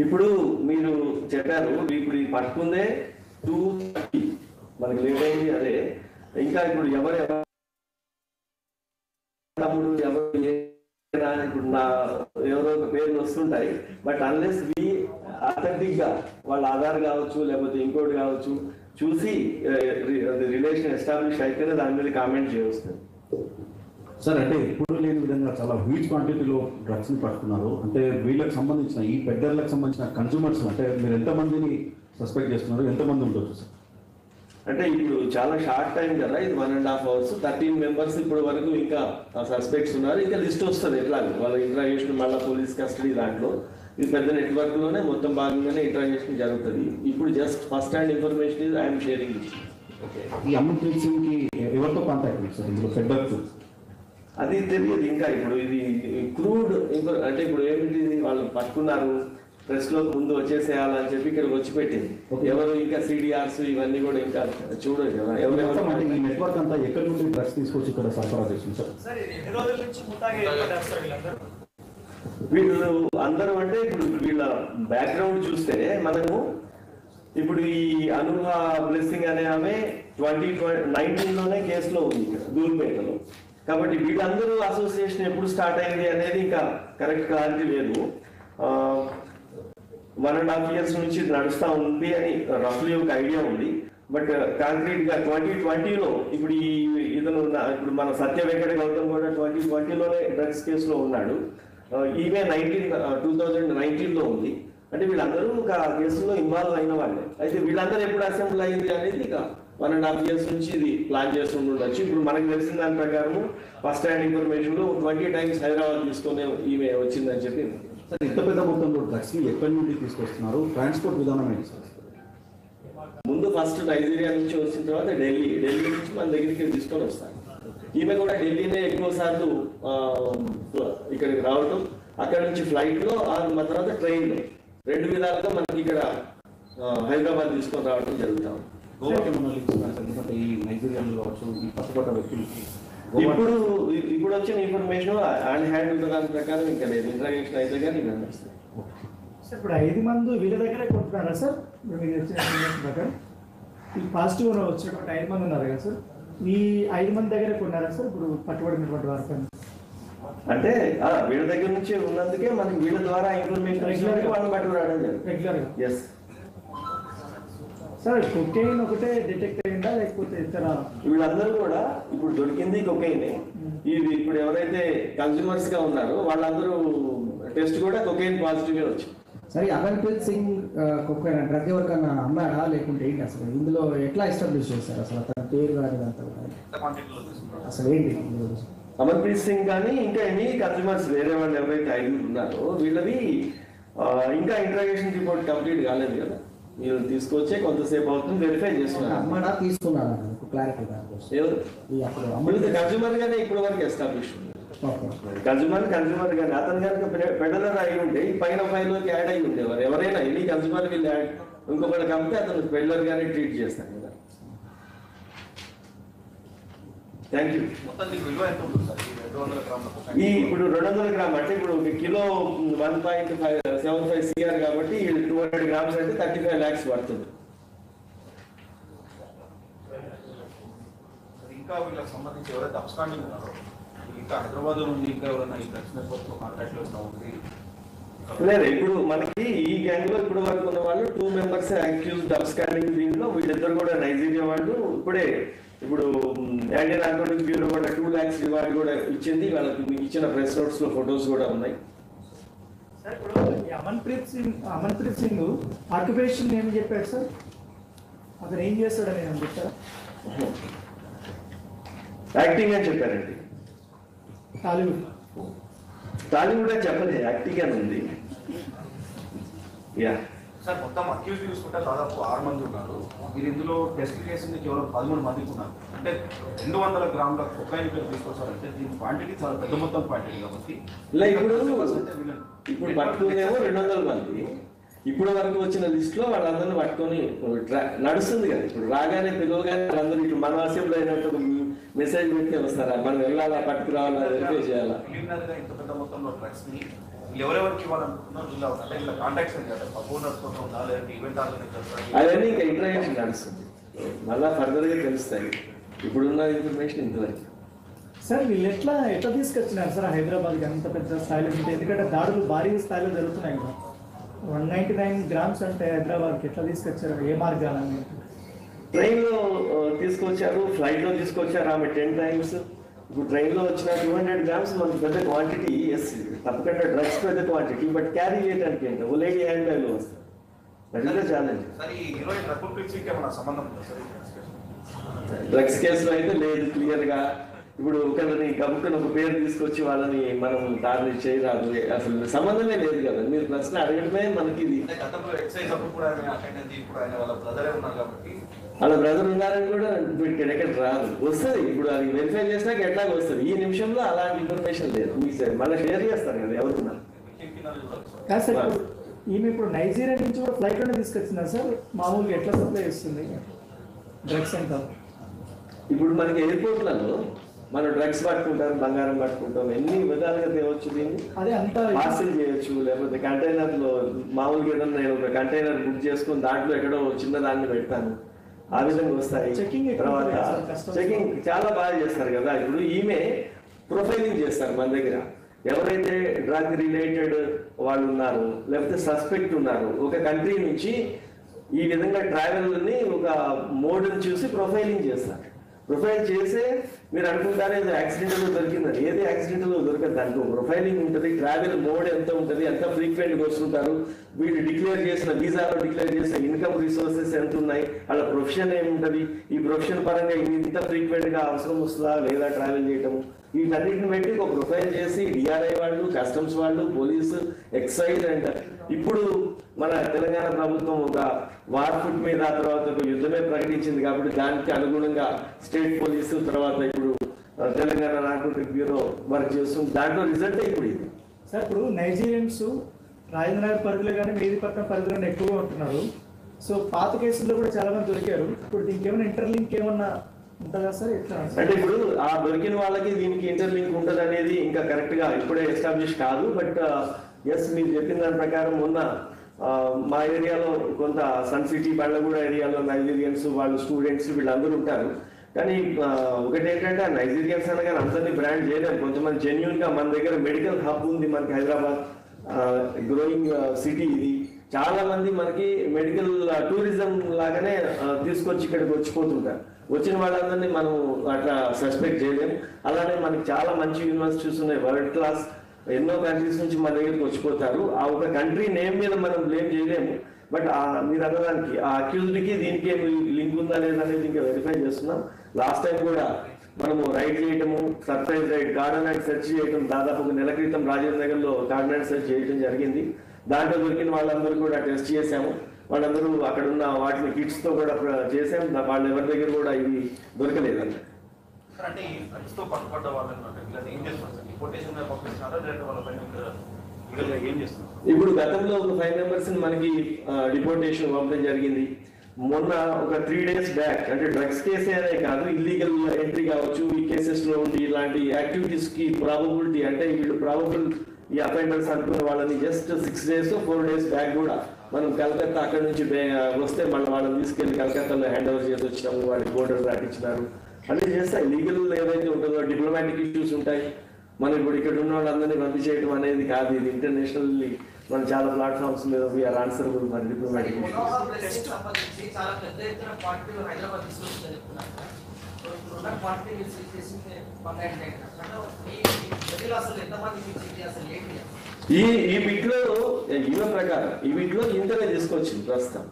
ఇప్పుడు మీరు చెప్పారు ఇప్పుడు ఈ పట్టుకుందే 2 మనకి లేట్ అయింది. అదే ఇంకా ఇప్పుడు ఎవరు ఇప్పుడు నా ఎవరో ఒక పేర్లు వస్తుంటాయి. బట్ అన్లెస్ వి అథెంటిక్ గా వాళ్ళ ఆధార్ కావచ్చు లేకపోతే ఇంకోటి కావచ్చు చూసి రిలేషన్ ఎస్టాబ్లిష్ అయితేనే దాని మీద కామెంట్ చేయవచ్చు సార్. అంటే ఎప్పుడు లేని విధంగా చాలా హ్యూజ్ క్వాంటిటీలో డ్రగ్స్ ని పట్టుకున్నారు. అంటే వీళ్ళకి సంబంధించిన ఈ పెద్దర్లకు సంబంధించిన కన్స్యూమర్స్ అంటే మీరు ఎంతమందిని సస్పెక్ట్ చేస్తున్నారు, ఎంతమంది ఉండొచ్చు సార్? అంటే ఇప్పుడు చాలా షార్ట్ టైం కదా, ఇది 1.5 hours, 13 members ఇప్పుడు వరకు ఇంకా సస్పెక్ట్స్ ఉన్నారు. ఇంకా లిస్ట్ వస్తుంది ఎట్లా వాళ్ళ ఇంట్రాగేషన్ మళ్ళీ పోలీస్ కస్టడీ దాంట్లో. ఇది పెద్ద నెట్వర్క్ లోనే మొత్తం భాగంగానే ఇంట్రాగేషన్ జరుగుతుంది. ఇప్పుడు జస్ట్ ఫస్ట్ హ్యాండ్ ఇన్ఫర్మేషన్ ఇది ఐఎమ్ షేరింగ్. ఈ అమన్ప్రీత్ సింగ్ కి ఎవరితో కాంటాక్ట్ ఉంది సార్ ఇందులో పెద్దర్స్? అది తెలియదు ఇంకా. ఇప్పుడు ఇది క్రూడ్ అంటే ఇప్పుడు ఏమిటి వాళ్ళు పట్టుకున్నారు ప్రెస్ లో ముందు వచ్చేసేయాలని చెప్పి ఇక్కడ వచ్చి పెట్టింది. ఎవరు ఇంకా సిడిఆర్స్ ఇవన్నీ కూడా ఇంకా చూడదు కదా. ఈ నెట్వర్క్ అంతా ఎక్కడి నుండి డ్రగ్స్ తీసుకొచ్చి ఇక్కడ సరఫరా చేస్తుంది సార్? వీళ్ళు అందరూ అంటే ఇప్పుడు వీళ్ళ బ్యాక్గ్రౌండ్ చూస్తే మనము ఇప్పుడు ఈ అనుభ బ్లెస్సింగ్ అనే ఆమె 2019లోనే కేసులో ఉంది ఇక్కడ దూల్పేటలో. కాబట్టి వీళ్ళందరూ అసోసియేషన్ ఎప్పుడు స్టార్ట్ అయింది అనేది ఇంకా కరెక్ట్ క్లారిటీ లేదు. 1.5 years నుంచి నడుస్తూ ఉంది అని రఫ్లీ ఒక ఐడియా ఉంది. బట్ కాంక్రీట్ గా 2020లో ఇప్పుడు ఈ ఇతను ఇప్పుడు మన సత్య వెంకట గౌతమ్ కూడా 2020లోనే డ్రగ్స్ కేసులో ఉన్నాడు. ఈమె 2019లో ఉంది. అంటే వీళ్ళందరూ ఒక కేసులో ఇన్వాల్వ్ అయిన వాళ్ళే. అయితే వీళ్ళందరూ ఎప్పుడు అసెంబ్లీ అయింది అనేది ఇక 1.5 years నుంచి ఇది ప్లాన్ చేస్తుండొచ్చు. ఇప్పుడు మనకు తెలిసిన దాని ప్రకారం ఫస్ట్ హ్యాండ్ ఇన్ఫర్మేషన్ లో 20 times హైదరాబాద్ తీసుకునే ఈమె వచ్చిందని చెప్పి. సార్ ఇంత పెద్ద మొత్తంలో డ్రగ్స్ ఎక్కడి నుండి తీసుకొస్తున్నారు? ట్రాన్స్పోర్ట్ విధానం ఏంటి సార్? ముందు ఫస్ట్ నైజీరియా నుంచి వచ్చిన తర్వాత ఢిల్లీ నుంచి మన దగ్గరికి తీసుకొని వస్తాను. ఈమె కూడా ఢిల్లీనే ఎక్కువ సార్లు ఇక్కడికి రావటం, అక్కడ నుంచి ఫ్లైట్ లో మన తర్వాత ట్రైన్ లో 2 విధాలుగా మనకి ఇక్కడ హైదరాబాద్ తీసుకొని రావడం జరుగుతాం. ఎందుకంటే ఈ నైజీరియాలో కావచ్చు ఈ పట్టుబడ్డ వ్యక్తులకి ఇప్పుడు వచ్చిన ఇన్ఫర్మేషన్ అండ్ హ్యాండ్ దాని ప్రకారం ఇంకా లేదు. ఇంట్రాగేషన్ అయితే కానీ సార్ ఇప్పుడు 5 మంది వీళ్ళ దగ్గరే కొట్టుకున్నారా సార్? మీరు వచ్చిన ప్రకారం ఈ పాజిటివ్ వచ్చినటువంటి 5 మంది ఉన్నారు కదా సార్, ఈ 5 మంది దగ్గరే కొన్నారా సార్ ఇప్పుడు పట్టుబడినటువంటి వారికి? అంటే వీళ్ళ దగ్గర నుంచి ఉన్నందుకే మనకి వీళ్ళ ద్వారా ఇన్ఫర్మేషన్ వాళ్ళు పట్టుకురావడం రెగ్యులర్గా. ఎస్ సార్ కొకైన్ ఒకటే డిటెక్ట్ అయిందా లేకపోతే ఇతర? వీళ్ళందరూ కూడా ఇప్పుడు దొరికింది కొకైన్. ఇది ఇప్పుడు ఎవరైతే కన్స్యూమర్స్ గా ఉన్నారో వాళ్ళందరూ టెస్ట్ కూడా కొకైన్ పాజిటివ్ గా వచ్చింది. సరే అమన్ప్రీత్ సింగ్ కొకైన్ డ్రగ్ ఎవరికన్నా అమ్మాడా లేకుంటే ఏంటి అసలు ఇందులో ఎట్లా ఎస్టాబ్లిష్ చేశారు అసలు అతని పేరు కానీ అసలు ఏంటి? అమన్ప్రీత్ సింగ్ కానీ ఇంకా ఎన్ని కన్స్యూమర్స్ వేరే వాళ్ళు ఎవరైతే 5 ఉన్నారో వీళ్ళది ఇంకా ఇంట్రాగేషన్ రిపోర్ట్ కంప్లీట్ కాలేదు కదా. మీరు తీసుకొచ్చే కొంతసేపు అవుతుంది, వెరిఫై చేస్తున్నారు. అమ్మాడా తీసుకున్నారా క్లారిటీ కన్స్యూమర్ గానే ఇప్పుడు వరకు ఎస్టాబ్లిష్ కన్స్యూమర్ గానే అతను కనుక పెడలర్ అయి ఉంటే ఈ పైన ఫైల్లోకి యాడ్ అయి ఉండేవారు. ఎవరైనా ఎన్ని కన్స్యూమర్ వీళ్ళు యాడ్ ఇంకొకటి కంటే అతను పెడలర్ గానే ట్రీట్ చేస్తాను కదా. Thank you. ఈ ఇప్పుడు 200 grams అంటే ఇప్పుడు 1 kilo 1.75 CR కాబట్టి 200 grams అంటే 35 lakhs పడుతుంది. ఇంకా వీళ్ళకి సంబంధించి ఎవరైతే అబ్స్కాండింగ్ ఉన్నారో ఇంకా హైదరాబాద్ నుండి ఇంకా ఎవరైనా ఈ డ్రగ్స్ నెట్వర్క్ లో కాంటాక్ట్ లో ఉంది? లేదు, ఇప్పుడు మనకి ఈ గ్యాంగ్ లో ఇప్పుడు వరకు ఉన్న వాళ్ళు 2 members అక్యూజ్డ్ అబ్స్కాండింగ్. దీంట్లో వీళ్ళిద్దరు కూడా నైజీరియా వాళ్ళు. ఇప్పుడే ఇప్పుడు యాంటీ నార్కోటిక్స్ బ్యూరో కూడా 2 lakhs రివార్డ్ కూడా ఇచ్చింది. వాళ్ళకి ఇచ్చిన ప్రెస్ నోట్స్ లో ఫొటోస్ కూడా ఉన్నాయి. సార్ ఇప్పుడు అమన్ప్రీత్ సింగ్ ఆక్యుపేషన్ ఏమి చెప్పారు సార్? అతను ఏం చేస్తాడని నేను చెప్తారా? యాక్టింగ్ అని చెప్పారండి. టాలీవుడ్ అని చెప్పలేదు, యాక్టింగ్ అని ఉంది. యా సార్ మొత్తం అక్యూజ్ చూసుకుంటే దాదాపు 6 మంది ఉన్నారు. మీరు ఇందులో టెస్ట్ చేసింది కేవలం 13 మందికి ఉన్నారు. అంటే 200 grams కొకైన్ తీసుకొచ్చారంటే దీని క్వాంటిటీ చాలా పెద్ద మొత్తం క్వాంటిటీ కాబట్టి ఇప్పుడు పట్టుకునేమో 200 మంది. ఇప్పటి వరకు వచ్చిన లిస్ట్ లో వాళ్ళందరినీ పట్టుకొని నడుస్తుంది కదా. ఇప్పుడు రాగానే పిలవగానే వాళ్ళందరూ ఇటు మన అసెంబ్లీ అయినట్టు మెసేజ్ పెట్టి వస్తారా, మనం వెళ్ళాలా, పట్టుకురావాలా, వెరిఫై చేయాలా. ఇంత పెద్ద మొత్తంలో డ్రగ్స్ ని ఎవరెవరికి ఇవ్వాలనుకుంటున్నారు, కాంటాక్ట్స్ అవన్నీ ఇంకా ఇంటరాక్షన్ నడుస్తుంది, మళ్ళా ఫర్దర్ గా తెలుస్తాయి. ఇప్పుడున్న ఇన్ఫర్మేషన్ ఇంతవరకు. సార్ వీళ్ళు ఎట్లా తీసుకొచ్చినారు సార్ హైదరాబాద్కి అంత పెద్ద స్థాయిలో? ఎందుకంటే దాడులు భారీ స్థాయిలో జరుగుతున్నాయి కదా. 199 grams అంటే హైదరాబాద్కి ఎట్లా తీసుకొచ్చారు, ఏ మార్గాలని? ట్రైన్లో తీసుకొచ్చారు, ఫ్లైట్లో తీసుకొచ్చారు. ఆమె 10 times. ఇప్పుడు ట్రైన్లో వచ్చిన 200 grams మనకు పెద్ద క్వాంటిటీ. ఎస్, తప్పకుండా డ్రగ్స్ పెద్ద క్వాంటిటీ, బట్ క్యారీ చేయడానికి ఏంటో ఓ లేడీ హ్యాండ్ బ్యాగ్లో వస్తుంది. అది ఛాలెంజ్. డ్రగ్స్ కేసులో అయితే లేదు క్లియర్గా. ఇప్పుడు ఒకరిని కబుక్కుని ఒక పేరు తీసుకొచ్చి వాళ్ళని మనం దాన్ని చేయరాదు, అసలు సంబంధమే లేదు కదా. మీరు ప్రశ్న అడగడమే మనకి ఇది. వాళ్ళ బ్రదర్ ఉన్నారని కూడా ఎక్కడ రాదు, వస్తుంది. ఇప్పుడు అది వెరిఫై చేసినాక ఎట్లాగ వస్తుంది. ఈ నిమిషంలో అలాంటి ఇన్ఫర్మేషన్ లేదు. మీకు మళ్ళీ షేర్ చేస్తారు కదా ఎవరున్నారు. కాదు సార్, ఈమె ఇప్పుడు నైజీరియా నుంచి కూడా ఫ్లైట్లోనే తీసుకొచ్చిందా సార్? మామూలుగా ఎట్లా సప్లై చేస్తుంది డ్రగ్స్ అంతా? ఇప్పుడు మనకి ఎయిర్పోర్ట్లలో మనం డ్రగ్స్ పట్టుకుంటాం, బంగారం పట్టుకుంటాం, ఎన్ని విధాలుగా తేవచ్చు. దీన్ని అదే అంతా పార్సిల్ చేయొచ్చు, లేకపోతే కంటైనర్లో మామూలుగా ఏదన్నా నేను ఒక కంటైనర్ బుక్ చేసుకుని దాంట్లో ఎక్కడో చిన్న దాన్ని పెడతాను, ఆ విధంగా వస్తాయి. తర్వాత చెకింగ్ చాలా బాగా చేస్తారు కదా. ఇప్పుడు ఈమె ప్రొఫైలింగ్ చేస్తారు మన దగ్గర. ఎవరైతే డ్రగ్ రిలేటెడ్ వాళ్ళు ఉన్నారు, లేకపోతే సస్పెక్ట్ ఉన్నారు, ఒక కంట్రీ నుంచి ఈ విధంగా ట్రావెల్ని ఒక మోడ్ని చూసి ప్రొఫైలింగ్ చేస్తారు. ప్రొఫైల్ చేసే మీరు అనుకుంటారే యాక్సిడెంట్లో దొరికిందని. ఏది యాక్సిడెంట్లో దొరకదు, దానికి ప్రొఫైలింగ్ ఉంటుంది. ట్రావెల్ మోడ్ ఎంత ఉంటుంది, ఎంత ఫ్రీక్వెంట్గా వస్తుంటారు, వీళ్ళు డిక్లేర్ చేసిన వీసాలో డిక్లేర్ చేసిన ఇన్కమ్ రిసోర్సెస్ ఎంత ఉన్నాయి, వాళ్ళ ప్రొఫెషన్ ఏముంటుంది, ఈ ప్రొఫెషన్ పరంగా ఇంత ఫ్రీక్వెంట్గా అవసరం వస్తుందా లేదా ట్రావెల్ చేయటము, వీటన్నిటిని పెట్టి ఒక ప్రొఫైల్ చేసి డిఆర్ఐ వాళ్ళు, కస్టమ్స్ వాళ్ళు, పోలీసు, ఎక్సైజ్ అండ్ ఇప్పుడు మన తెలంగాణ ప్రభుత్వం ఒక వార్ ఫుట్ మీద తర్వాత ఒక యుద్ధమే ప్రకటించింది కాబట్టి దానికి అనుగుణంగా స్టేట్ పోలీసు తర్వాత ఇప్పుడు తెలంగాణ నార్కోటిక్ బ్యూరో వర్క్ చేస్తుంది. దాంట్లో రిజల్ట్ ఇప్పుడు ఇది సార్. ఇప్పుడు నైజీరియన్స్ రాజేంద్రనగర్ పరిధిలో కానీ మెహదీపట్నం పరిధిలో ఎక్కువగా ఉంటున్నారు. సో పాత కేసుల్లో కూడా చాలా మంది దొరికారు. ఇప్పుడు దీనికి ఏమైనా ఇంటర్లింక్ ఏమన్నా ఉంటుందా సార్? ఎట్లా అంటే ఇప్పుడు ఆ దొరికిన వాళ్ళకి దీనికి ఇంటర్లింక్ ఉంటుంది అనేది ఇంకా కరెక్ట్ గా ఇప్పుడే ఎస్టాబ్లిష్ కాదు. బట్ ఎస్, మీరు చెప్పిన దాని ప్రకారం మొన్న మా ఏరియాలో కొంత సన్ సిటీ బండ్లగూడ ఏరియాలో నైజీరియన్స్ వాళ్ళు స్టూడెంట్స్ వీళ్ళందరూ ఉంటారు. కానీ ఒకటి ఏంటంటే ఆ నైజీరియన్స్ అనగానే అందరినీ బ్రాండ్ చేయలేము. కొంతమంది జెన్యున్ గా మన దగ్గర మెడికల్ హబ్ ఉంది మనకి హైదరాబాద్, గ్రోయింగ్ సిటీ ఇది. చాలా మంది మనకి మెడికల్ టూరిజం లాగానే తీసుకొచ్చి ఇక్కడికి వచ్చిపోతుంటారు. వచ్చిన వాళ్ళందరినీ మనం అట్లా సస్పెక్ట్ చేయలేము. అలానే మనకి చాలా మంచి యూనివర్సిటీస్ ఉన్నాయి, వరల్డ్ క్లాస్. ఎన్నో కంట్రీస్ నుంచి మన దగ్గరికి వచ్చిపోతారు. ఆ ఒక కంట్రీ నేమ్ మీద మనం బ్లేమ్ చేయలేము. బట్ మీరు అన్నదానికి ఆ అక్యూజ్డ్కి దీనికి ఏమి లింక్ ఉందా లేదా అనేది ఇంకా వెరిఫై చేస్తున్నాం. లాస్ట్ టైం కూడా మనము రైడ్ చేయటము, surprise raid, cordon raid search చేయటం, దాదాపు ఒక నెల క్రితం రాజేంద్ర నగర్లో గార్డెన్ రైడ్ సెర్చ్ చేయడం జరిగింది. దాంట్లో దొరికిన వాళ్ళందరూ కూడా టెస్ట్ చేశాము. వాళ్ళందరూ అక్కడ ఉన్న వాటిని కిట్స్తో కూడా చేసాం. వాళ్ళు ఎవరి దగ్గర కూడా ఇవి దొరకలేదండి. ఇప్పుడు గతంలో ఒక 5 members మనకి డిపోర్టేషన్ పంపడం జరిగింది. మొన్న ఒక 3 days బ్యాక్, అంటే డ్రగ్స్ కేసే అనే కాదు, ఇల్లీగల్ ఎంట్రీ కావచ్చు, ఈ కేసెస్ లో ఉండి ఇలాంటి యాక్టివిటీస్ కి ప్రాబబిలిటీ అంటే వీళ్ళు ప్రాబబుల్ ఈ అఫెండర్స్ అనుకున్న వాళ్ళని జస్ట్ 6 days 4 days బ్యాక్ కూడా మనం కలకత్తా అక్కడ నుంచి వస్తే మళ్ళీ వాళ్ళని తీసుకెళ్లి కలకత్తాలో హ్యాండ్ ఓవర్ చేసి వచ్చినాము, వాళ్ళకి బోర్డర్ దాటించినారు. అన్నీ చేస్తాయి. లీగల్ ఏదైతే ఉంటుందో డిప్లొమాటిక్ ఇష్యూస్ ఉంటాయి. మనం ఇప్పుడు ఇక్కడ ఉన్న వాళ్ళందరినీ పంపించేయడం అనేది కాదు. ఇది ఇంటర్నేషనల్లీ మనం చాలా ప్లాట్ఫామ్స్ మీద we are answerable for diplomatic issues. ఈ బిట్లో ఈమె ప్రకారం ఈ బిట్లో ఇంతనే తీసుకొచ్చింది ప్రస్తుతం.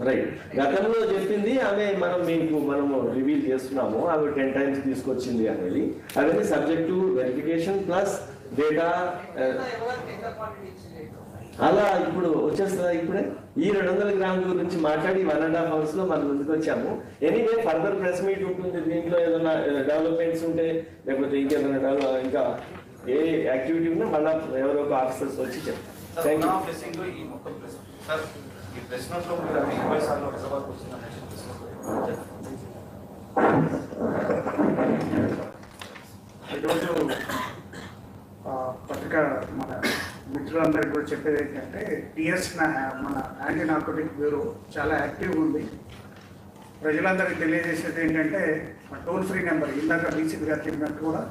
రైట్, గతంలో చెప్పింది ఆమె మనము రివీల్ చేస్తున్నాము, ఆమె 10 times తీసుకొచ్చింది అనేది. అవన్నీ subject to verification plus data. అలా ఇప్పుడు వచ్చేస్తుందా? ఇప్పుడే ఈ 200 grams గురించి మాట్లాడి 1.5 hours లో మనం ముందుకు వచ్చాము. ఎనీవే ఫర్దర్ ప్రెస్ మీట్ ఉంటుంది. దీంట్లో ఏదైనా డెవలప్మెంట్స్ ఉంటే లేకపోతే ఇంకేదైనా ఇంకా ఏ యాక్టివిటీ ఉన్నా మళ్ళీ ఎవరో ఒక ఆఫీసర్స్ వచ్చి చెప్తారు. Thank you. ప్రెసింగ్ ఈ మొత్తం ప్రెస్ సార్ ఈ ప్రెస్ నోట్లో మీరు అవి 20 సార్లు హైదరాబాద్ వచ్చిందని ఈరోజు పత్రికా మన మిత్రులందరికీ కూడా చెప్పేది ఏంటంటే టిఎస్ మన యాంటీ నార్కోటిక్ బ్యూరో చాలా యాక్టివ్గా ఉంది. ప్రజలందరికీ తెలియజేసేది ఏంటంటే టోల్ ఫ్రీ నెంబర్ ఇందాక డీసీపీ గారు చెప్పినట్టు కూడా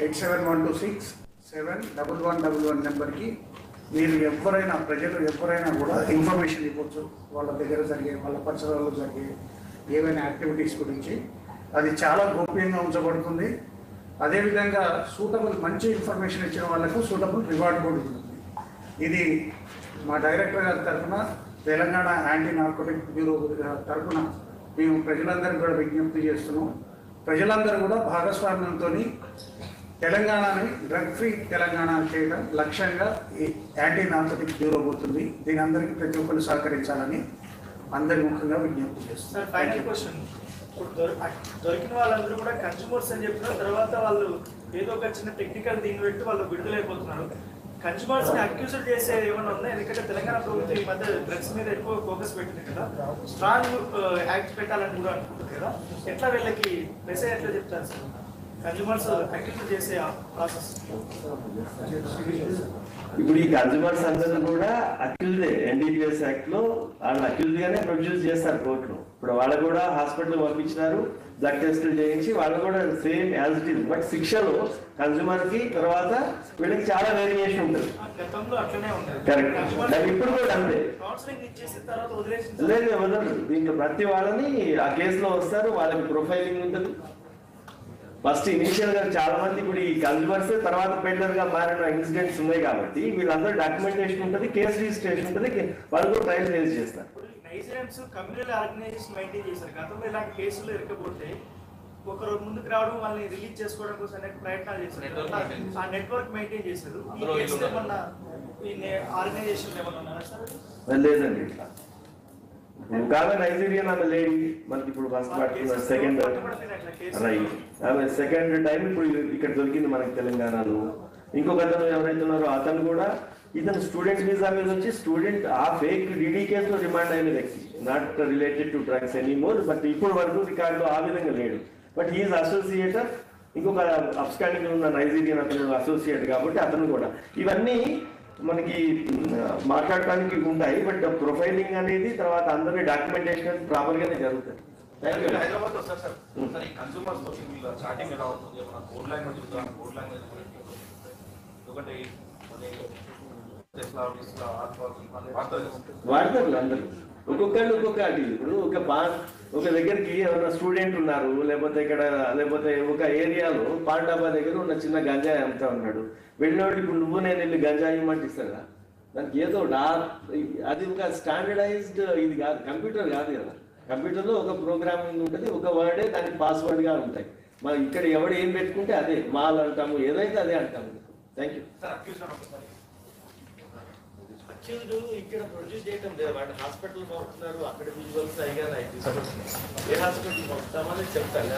8712671111 నెంబర్కి మీరు ఎవరైనా ప్రజలు ఎవరైనా కూడా ఇన్ఫర్మేషన్ ఇవ్వచ్చు. వాళ్ళ దగ్గర జరిగే వాళ్ళ పరిసరాల్లో జరిగే ఏవైనా యాక్టివిటీస్ గురించి అది చాలా గోప్యంగా ఉంచబడుతుంది. అదేవిధంగా సూటబుల్ మంచి ఇన్ఫర్మేషన్ ఇచ్చిన వాళ్ళకు సూటబుల్ రివార్డ్ కూడా ఉంటుంది. ఇది మా డైరెక్టర్ గారి తరఫున తెలంగాణ యాంటీ నార్కోటిక్ బ్యూరో తరఫున మేము ప్రజలందరికీ కూడా విజ్ఞప్తి చేస్తున్నాం. ప్రజలందరూ కూడా భాగస్వామ్యంతో తెలంగాణని డ్రగ్ ఫ్రీ తెలంగాణ చేయడం లక్ష్యంగా ఈ యాంటీ నార్కోటిక్ బ్యూరో పోతుంది. దీని అందరికీ ప్రతి ఒక్కరు సహకరించాలని అందరి ముఖ్యంగా విజ్ఞప్తి చేస్తున్నాం. ఫైనల్ క్వశ్చన్, ఇప్పుడు దొరికిన వాళ్ళందరూ కూడా కన్స్యూమర్స్ అని చెప్పిన తర్వాత వాళ్ళు ఏదో ఒక చిన్న టెక్నికల్ దీన్ని పెట్టి వాళ్ళు విడుదలైపోతున్నారు. కన్స్యూమర్స్ ని అక్యూజ్ చేసేది ఏమన్నా ఉందా? ఎందుకంటే తెలంగాణ ప్రభుత్వం ఈ మధ్య డ్రగ్స్ మీద ఎక్కువ ఫోకస్ పెట్టింది కదా, స్ట్రాంగ్ యాక్ట్ పెట్టాలని కూడా అనుకుంటుంది కదా, ఎట్లా వీళ్ళకి మెసేజ్ ఎట్లా చెప్తారు సార్ కన్స్యూమర్స్ అక్యూజ్ చేసే ప్రాసెస్? ఇప్పుడు ఈ కన్స్యూమర్స్ అందరూ కూడా అక్యూజ్డే ఎన్డీపీఎస్ యాక్ట్ లో వాళ్ళు అక్యూజ్ గానే ప్రొడ్యూస్ చేస్తారు కోర్టులో. ఇప్పుడు వాళ్ళు కూడా హాస్పిటల్ పంపించినారు, బ్లడ్ టెస్టులు చేయించి వాళ్ళు కూడా same as it is. But శిక్షలో కన్స్యూమర్ కి తర్వాత వీళ్ళకి చాలా వేరియేషన్ ఉంటుంది. గతంలో అట్లనే ఉంటుంది. కరెక్ట్. ఇప్పుడు కూడా అంతే. కౌన్సిలింగ్ ఇచ్చేసిన తర్వాత వదిలేసి లేదు వదలరు. దీంట్లో ప్రతి వాళ్ళని ఆ కేసులో వస్తారు, వాళ్ళకి ప్రొఫైలింగ్ ఉంటుంది. ఫస్ట్ ఇనిషియల్ గా చాలా మంది ఇప్పుడు ఈ కన్స్యూమర్స్ తర్వాత పెండర్ గా మారిన ఇన్సిడెంట్స్ ఉన్నాయి కాబట్టి వీళ్ళందరూ డాక్యుమెంటేషన్ ఉంటుంది, కేసు రిజిస్ట్రేషన్ ఉంటుంది, వాళ్ళు కూడా ట్రయల్ రేజ్ చేస్తారు. నైజీరియన్స్ కమ్యూనల్ ఆర్గనైజేషన్ మెయింటైన్ చేశారు. గతంలో ఇలాంటి కేసులు ఇరకపోతే ఒకరు ముందుకు రావడం, వాళ్ళని రిలీజ్ చేసుకోవడం కోసం అనేక ప్రయత్నాలు చేశారు. ఆ నెట్వర్క్ మెయింటైన్ చేశారు. ఈ కేసులు ఏమన్నా ఈ ఆర్గనైజేషన్ ఏమన్నా ఉన్నారా సార్? లేదండి. ఇట్లా ఒక ఆమె నైజీరియన్ ఆమె లేడీ మనకి ఇప్పుడు ఫస్ట్ పట్టుకున్నారు, సెకండ్ రైట్ ఆమె సెకండ్ టైం ఇప్పుడు ఇక్కడ దొరికింది మనకి తెలంగాణలో. ఇంకొక అతను ఎవరైతే ఉన్నారో అతను కూడా ఇతను స్టూడెంట్ వీసా మీద వచ్చి స్టూడెంట్ ఆ ఫేక్ డిడి కేసులో రిమాండ్ అయిన వ్యక్తి, not related to drugs anymore. But ఇప్పుడు వరకు రికార్డులో ఆ విధంగా లేడు. But he is associator. ఇంకొక అబ్స్కాండింగ్ ఉన్న నైజీరియన్ అతను అసోసియేట్ కాబట్టి అతను కూడా. ఇవన్నీ మనకి మాట్లాడటానికి ఉంటాయి. బట్ ప్రొఫైలింగ్ అనేది తర్వాత అందరి డాక్యుమెంటేషన్ ప్రాపర్ గానే జరుగుతుంది. హైదరాబాద్ లో సార్ ఈ కన్స్యూమర్స్ తో చాటింగ్ ఎలా అవుతుంది? మన కోడ్ లాంగ్వేజ్ కోడ్ లాంగ్వేజ్ ఒకటి వాడతారు అందరూ, ఒక్కొక్కళ్ళు ఒక్కొక్కటి. ఇప్పుడు ఒక దగ్గరికి ఎవరైనా స్టూడెంట్ ఉన్నారు, లేకపోతే ఒక ఏరియాలో పాండాబా దగ్గర ఉన్న చిన్న గంజాయి అమ్ముతా ఉన్నాడు. వెళ్ళినోడు ఇప్పుడు నువ్వు నేను వెళ్ళి గంజాయి ఇవ్వమంటే ఇస్తాడా? దానికి ఏదో అది ఒక స్టాండర్డైజ్డ్ ఇది కాదు, కంప్యూటర్ కాదు కదా. కంప్యూటర్లో ఒక ప్రోగ్రామింగ్ ఉంటుంది, ఒక వర్డే దానికి పాస్వర్డ్గా ఉంటాయి. మరి ఇక్కడ ఎవడు ఏం పెట్టుకుంటే అదే మాల్ అంటాము, ఏదైతే అదే అంటాము. Thank you. అక్యూజ్డ్ ఇక్కడ ప్రొడ్యూస్ చేయటం లేదు, వాటి హాస్పిటల్ పంపుతున్నారు, అక్కడ విజువల్స్ అయిగా ఏ హాస్పిటల్ పంపుతామని చెప్తారు.